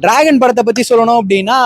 Dragon படத்தை பத்தி சொல்லணும் அப்படின்னா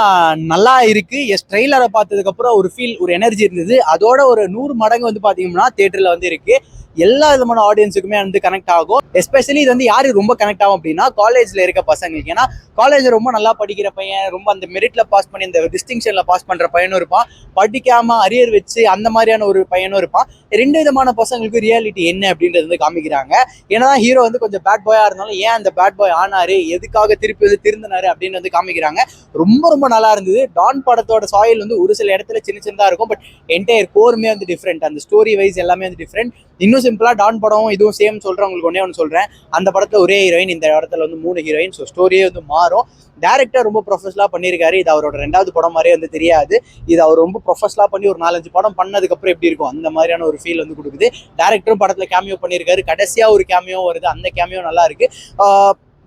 நல்லா இருக்கு. ட்ரெய்லரை பார்த்ததுக்கு அப்புறம் ஒரு ஃபீல், ஒரு எனர்ஜி இருந்தது. அதோட ஒரு 100 மடங்கு வந்து பாத்தீங்கன்னா தியேட்டர்ல வந்து இருக்கு. எல்லா விதமான ஆடியன்ஸுக்குமே வந்து கனெக்ட் ஆகும். எஸ்பெஷலி இது வந்து யாரு ரொம்ப கனெக்ட் ஆகும் அப்படின்னா காலேஜ்ல இருக்க பசங்களுக்கு. ஏன்னா காலேஜ் ரொம்ப நல்லா படிக்கிற பையன், ரொம்ப அந்த மெரிட்ல பாஸ் பண்ணி இந்த டிஸ்டிங்ஷன்ல பாஸ் பண்ற பையனும் இருப்பான், படிக்காம அரியர் வச்சு அந்த மாதிரியான ஒரு பையனும் இருப்பான். ரெண்டு விதமான பசங்களுக்கு ரியாலிட்டி என்ன அப்படின்றது வந்து காமிக்கிறாங்க. ஏன்னா ஹீரோ வந்து கொஞ்சம் பேட் பாயா இருந்தாலும் ஏன் அந்த பேட் பாய் ஆனாரு, எதுக்காக திருப்பி வந்து திருந்தினாரு அப்படின்னு வந்து காமிக்கிறாங்க. ரொம்ப ரொம்ப நல்லா இருந்தது. டான் படத்தோட சாயில் வந்து ஒரு சில இடத்துல சின்ன சின்னதா இருக்கும், பட் என்டையர் கோருமே வந்து டிஃப்ரெண்ட். அந்த ஸ்டோரி வைஸ் எல்லாமே வந்து டிஃப்ரெண்ட். இன்னும் சிம்பிளா டான் படம் இதுவும் சேம் சொல்றேன். உங்களுக்கு ஒன்னே ஒன்று சொல்றேன், அந்த படத்துல ஒரே ஹீரோயின், இந்த இடத்துல வந்து 3 ஹீரோயின். ஸோ ஸ்டோரியே வந்து மாறும். டேரக்டர் ரொம்ப ப்ரொஃபஷனலா பண்ணியிருக்காரு. இது அவரோட 2வது படம் மாதிரியே வந்து தெரியாது. இது அவர் ரொம்ப ப்ரொஃபஷனலா பண்ணி ஒரு 4-5 படம் பண்ணதுக்கு அப்புறம் எப்படி இருக்கும் அந்த மாதிரியான ஒரு ஃபீல் வந்து கொடுக்குது. டேரக்டரும் படத்துல கேமியோ பண்ணியிருக்காரு. கடைசியா ஒரு கேமியோ வருது, அந்த கேமியோ நல்லா இருக்கு.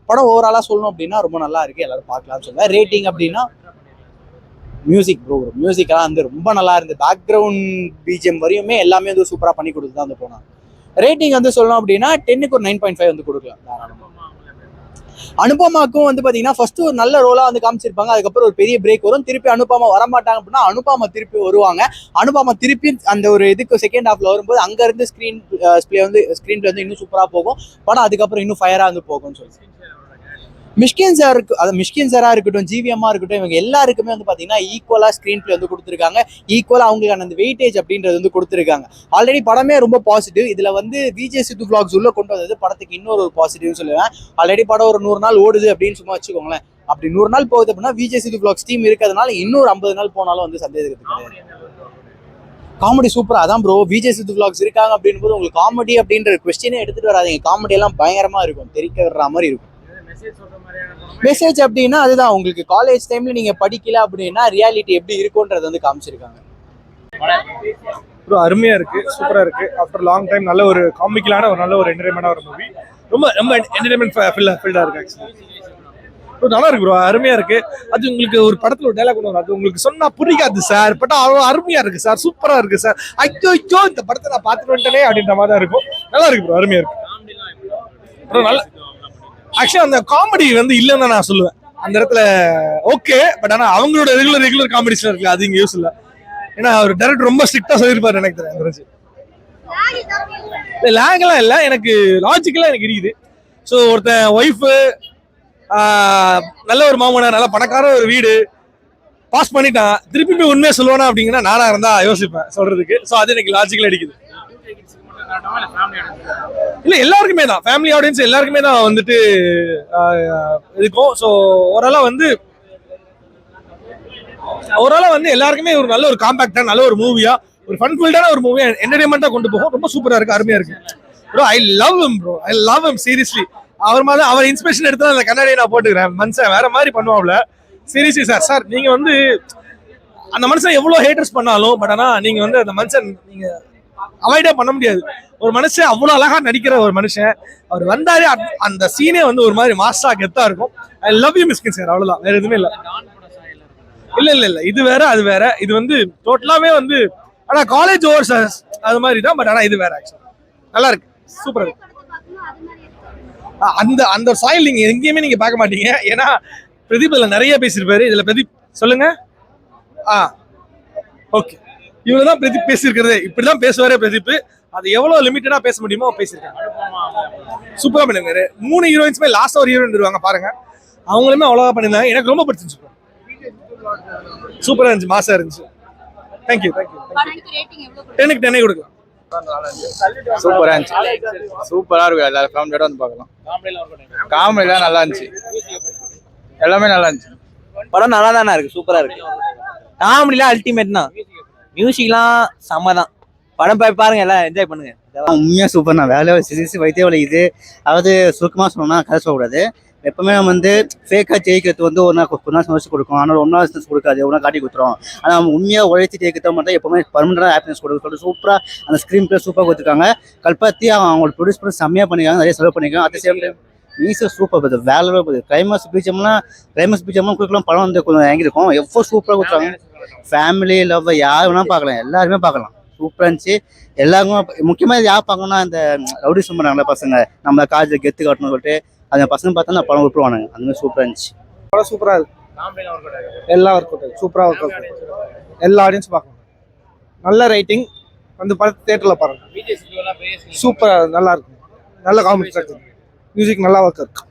படம் ஓவராலா சொல்லணும் அப்படின்னா ரொம்ப நல்லா இருக்கு. எல்லாரும் பார்க்கலாம்னு சொல்லுவேன். ரேட்டிங் அப்படின்னா மியூசிக் மியூசிக்கெல்லாம் வந்து ரொம்ப நல்லா இருந்து, பேக்ரவுண்ட் பிஜிஎம் வரையுமே எல்லாமே வந்து சூப்பரா பண்ணி கொடுத்து தான் வந்து போனாங்க. ரேட்டிங் வந்து சொல்லணும் அப்படின்னா 10க்கு ஒரு 9.5 வந்து கொடுக்கலாம் தாராளமா. அனுபமாக்கும் வந்து பாத்தீங்கன்னா ஃபர்ஸ்ட் ஒரு நல்ல ரோலா வந்து காமிச்சிருப்பாங்க. அதுக்கப்புறம் ஒரு பெரிய பிரேக் வரும். திருப்பி அனுபமா வரமாட்டாங்க அப்படின்னா அனுபமா திருப்பி வருவாங்க. அனுபமா திருப்பி அந்த ஒரு இதுக்கு செகண்ட் ஹாஃப்ல வரும்போது அங்க இருந்து ஸ்கிரீன் பிளே வந்து இன்னும் சூப்பரா போகும் படம். அதுக்கப்புறம் இன்னும் ஃபயரா வந்து போகும்னு சொல்லி மிஷ்கின் சாரா இருக்கட்டும், ஜிவிஎம்மா இருக்கட்டும், இவங்க எல்லாருக்குமே வந்து பாத்தீங்கன்னா ஈக்குவலா ஸ்கிரீன் பிளே வந்து கொடுத்துருக்காங்க. ஈக்குவலா அவங்களுக்கான அந்த வெயிட்டேஜ் அப்படின்றது வந்து கொடுத்துருக்காங்க. ஆல்ரெடி படமே ரொம்ப பாசிட்டிவ். இதுல வந்து விஜய் சித்து vlogs உள்ள கொண்டு வந்தது படத்துக்கு இன்னொரு பாசிட்டிவ்னு சொல்லுவேன். ஆல்ரெடி படம் ஒரு 100 நாள் ஓடுது அப்படின்னு சும்மா வச்சுக்கோங்களேன். அப்படி 100 நாள் போகுது அப்படின்னா விஜய் சித்து vlogs டீம் இருக்கிறதுனால இன்னொரு 50 நாள் போனாலும் வந்து சந்தேகத்துக்கு கிடையாது. காமெடி சூப்பரா அதான் ப்ரோ. விஜய் சித்து vlogs இருக்காங்க அப்படின்னு போது உங்களுக்கு காமெடி அப்படின்ற கொஸ்டினே எடுத்துட்டு வராதீங்க. காமெடி எல்லாம் பயங்கரமா இருக்கும், தெரிக்க வர்ற மாதிரி இருக்கும். மெசேஜ் அப்படின்னா அதுதான், உங்களுக்கு காலேஜ் டைம்ல நீங்க படிக்கல அப்படின்னா ரியாலிட்டி எப்படி இருக்கும்ன்றது வந்து காமிச்சிருக்காங்க. அருமையா இருக்கு, சூப்பரா இருக்கு. ஆஃப்டர் லாங் டைம் நல்ல ஒரு காமிக்கலான ஒரு நல்ல ஒரு என்டர்டைன்மெண்டான ஒரு மூவி. ரொம்ப ரொம்ப என்டர்டைன்மெண்ட் ஃபீல்டா இருக்கு. ஆக்சுவலி நல்லா இருக்கு ப்ரோ, அருமையா இருக்கு. அது உங்களுக்கு ஒரு படத்துல ஒரு டைலாக் ஒன்று, அது உங்களுக்கு சொன்னா புரியாது சார், பட் அவ்வளோ அருமையா இருக்கு சார், சூப்பரா இருக்கு சார். ஐயோ இந்த படத்தை நான் பார்த்துட்டு வந்துட்டேனே அப்படின்ற மாதிரி தான் இருக்கும். நல்லா இருக்கு ப்ரோ, அருமையா இருக்கு ப்ரோ. நல்லா ஆக்சுவலி அந்த காமெடி வந்து இல்லைன்னு நான் சொல்லுவேன் அந்த இடத்துல. ஓகே, பட் ஆனா அவங்களோட ரெகுலர் காமெடிஸ்ல இருக்குல்ல, அது இங்க யூஸ் இல்லை. ஏன்னா அவர் டைரக்டர் ரொம்ப ஸ்ட்ரிக்டா சொல்லியிருப்பாரு எனக்கு தெரிஞ்சு. லேக் எல்லாம் இல்லை, எனக்கு லாஜிக்கலா எனக்கு இருக்குது. ஸோ ஒருத்தன் ஒய்ஃபு நல்ல ஒரு மாமனார், நல்ல பணக்கார ஒரு வீடு பாஸ் பண்ணிட்டான், திருப்பி போய் உண்மையா சொல்லுவானா அப்படிங்கன்னா நானா இருந்தா யோசிப்பேன் சொல்றதுக்கு. ஸோ அது எனக்கு லாஜிக்கலா அடிக்குது. இல்ல எல்லாருக்குமே தான், ஃபேமிலி ஆடியன்ஸ் எல்லாருக்குமே தான் வந்துட்டு இருக்கும். ஸோ ஓவராலா வந்து எல்லாருக்குமே ஒரு நல்ல ஒரு காம்பாக்டா நல்ல ஒரு மூவியா, ஒரு ஃபன்ஃபில்டான ஒரு மூவியா, என்டர்டைன்மெண்டா கொண்டு போகும். ரொம்ப சூப்பரா இருக்கு, அருமையா இருக்கு bro. I love him seriously. அவர் மாதிரி அவர் இன்ஸ்பிரேஷன் எடுத்து அந்த கண்ணாடியை நான் போட்டுக்கிறேன். மனுஷன் வேற மாதிரி பண்ணுவாப்ல சீரியஸ்லி. சார் நீங்க வந்து அந்த மனுஷன் எவ்வளவு ஹேட்டர்ஸ் பண்ணாலும், பட் ஆனா நீங்க வந்து அந்த மனுஷன் நீங்க அவாய்டே பண்ண முடியாது. ஒரு மனுஷன் அவ்வளவு அழகா நடிக்கிற ஒரு மனுஷன், அவர் வந்தாலே அந்த சீனே வந்து ஒரு மாதிரி மாஸ்டா கெத்தா இருக்கும். I love you Mysskin sir, அவ்வளவுதான், வேற எதுவுமே இல்ல. இல்ல இது வேற அது வேற. இது வந்து டோட்டலாவே வந்து ஆனா காலேஜ் ஓவர்ஸ் அது மாதிரி தான், பட் ஆனா இது வேற. ஆக்சுவலா நல்லா இருக்கு, சூப்பரா இருக்கு. அந்த அந்த சாயல் நீங்க எங்கேயுமே நீங்க பார்க்க மாட்டீங்க. ஏன்னா பிரதீப் இதுல நிறைய பேசியிருப்பாரு. இதுல பிரதீப் சொல்லுங்க. ஓகே, இவ்வளவுதான் பிரதீப் பேசியிருக்கிறது. இப்படிதான் பேசுவாரே பிரதீப். அது எவ்வளவு லிமிட்டடா பேச முடியுமோ பேசியிருக்காங்க. சூப்பரா பண்ணிருக்காரு. 3 ஹீரோயின்ஸுமே லாஸ்ட் ஒரு ஹீரோயின் வருவாங்க பாருங்க, அவங்களுமே அவ்வளவா பண்ணிருந்தாங்க. எனக்கு ரொம்ப பிடிச்சிருச்சு, சூப்பரா இருந்துச்சு, மாசா இருந்துச்சு. தேங்க்யூ. 10க்கு 10 கொடுக்கலாம். சூப்பரா இருந்துச்சு, சூப்பரா இருக்கும். எல்லாரும் ஃபேமிலியோட வந்து பார்க்கலாம். காமெடிலாம் நல்லா இருந்துச்சு, எல்லாமே நல்லா இருந்துச்சு. படம் நல்லா தானே இருக்கு, சூப்பரா இருக்கு. காமெடிலாம் அல்டிமேட் தான், மியூசிக்லாம் செம்ம தான். படம் போய் பாருங்க, எல்லாம் என்ஜாய் பண்ணுங்க. உண்மையா சூப்பர் தான். வேலை வைத்திய வலை இது. அதாவது சுருக்கமாக சொல்லணும்னா கதை சொல்லக்கூடாது. எப்பவுமே நம்ம வந்து ஃபேக்காக ஜெயிக்கிறது வந்து ஒரு நாள் சந்தோஷம் கொடுக்கும், ஆனால் ஒன்றா கொடுக்காது, ஒன்றா காட்டி கொடுத்துரும். ஆனால் நம்ம உண்மையாக உழைச்சி ஜெயிக்கிறத மட்டும் எப்பவுமே பர்மனெண்டாக ஹாப்பினஸ் கொடுக்கும் சொல்லிட்டு சூப்பராக அந்த ஸ்க்ரீன் பிளே சூப்பராக கொடுத்துருக்காங்க. கல்பாத்தி அவங்களோட ப்ரொடியூஸ் பண்ணி செம்மையாக பண்ணியிருக்காங்க, நிறைய செலவு பண்ணியிருக்காங்க. At the same time music super போகுது, வேலை போகுது. கிளைமேக்ஸ் பீச்சம்லாம் கொடுக்கலாம். படம் வந்து கொஞ்சம் வாங்கியிருக்கோம், எவ்வளோ சூப்பராக கொடுத்துருக்காங்க. ஃபேமிலி லவ் யார் வேணாலும் பார்க்கலாம், எல்லாருமே பார்க்கலாம். சூப்பராக இருந்துச்சு. எல்லாருக்கும் முக்கியமாக யார் பார்க்கணும்னா இந்த ரவுடி பண்ணுறாங்களே பசங்க, நம்ம காலேஜில் கெத்து காட்டணும்னு சொல்லிட்டு அந்த பசங்க பார்த்தா நான் படம் விட்டுருவானுங்க. அந்த மாதிரி சூப்பராக இருந்துச்சு. படம் சூப்பரா இருக்கு. எல்லாம் ஒர்க் அவுட் சூப்பரா ஒர்க் அவுட். எல்லா ஆடியன்ஸ் பார்க்கணும். நல்ல ரைட்டிங். வந்து படத்தை தியேட்டர்ல பாருங்க. சூப்பரா நல்லா இருக்கு. நல்ல காமெடி. மியூசிக் நல்லா ஒர்க் இருக்கு.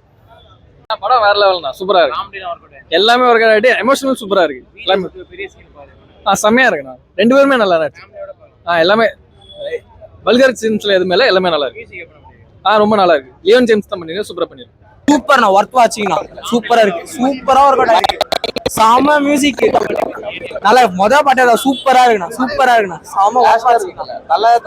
படம் வேற லெவல் தான். சூப்பரா இருக்கு. எல்லாமே ஒர்க் ஆகிட்டு எமோஷனல் சூப்பரா இருக்கு. எல்லாமே செம்மையா இருக்குண்ணா. 2 பேருமே நல்லா இருக்கு. எல்லாமே வல்கர் சீன்ஸ்ல எதுவுமே இல்லை. எல்லாமே நல்லா இருக்கு. ரொம்ப நல்லா இருக்கு. லியோன் ஜேம்ஸ் தான் பண்ணிருக்கேன். சூப்பரா பண்ணிருக்கேன். சூப்பர்ண்ணா, ஒர்த் வாட்சிங்ண்ணா. சூப்பரா இருக்கு. சூப்பரா ஒர்க் அவுட் இருக்கு. செம மியூசிக். நல்லா மொதல் பாட்டு சூப்பரா இருக்குண்ணா. சூப்பரா இருக்குண்ணா. செம நல்லா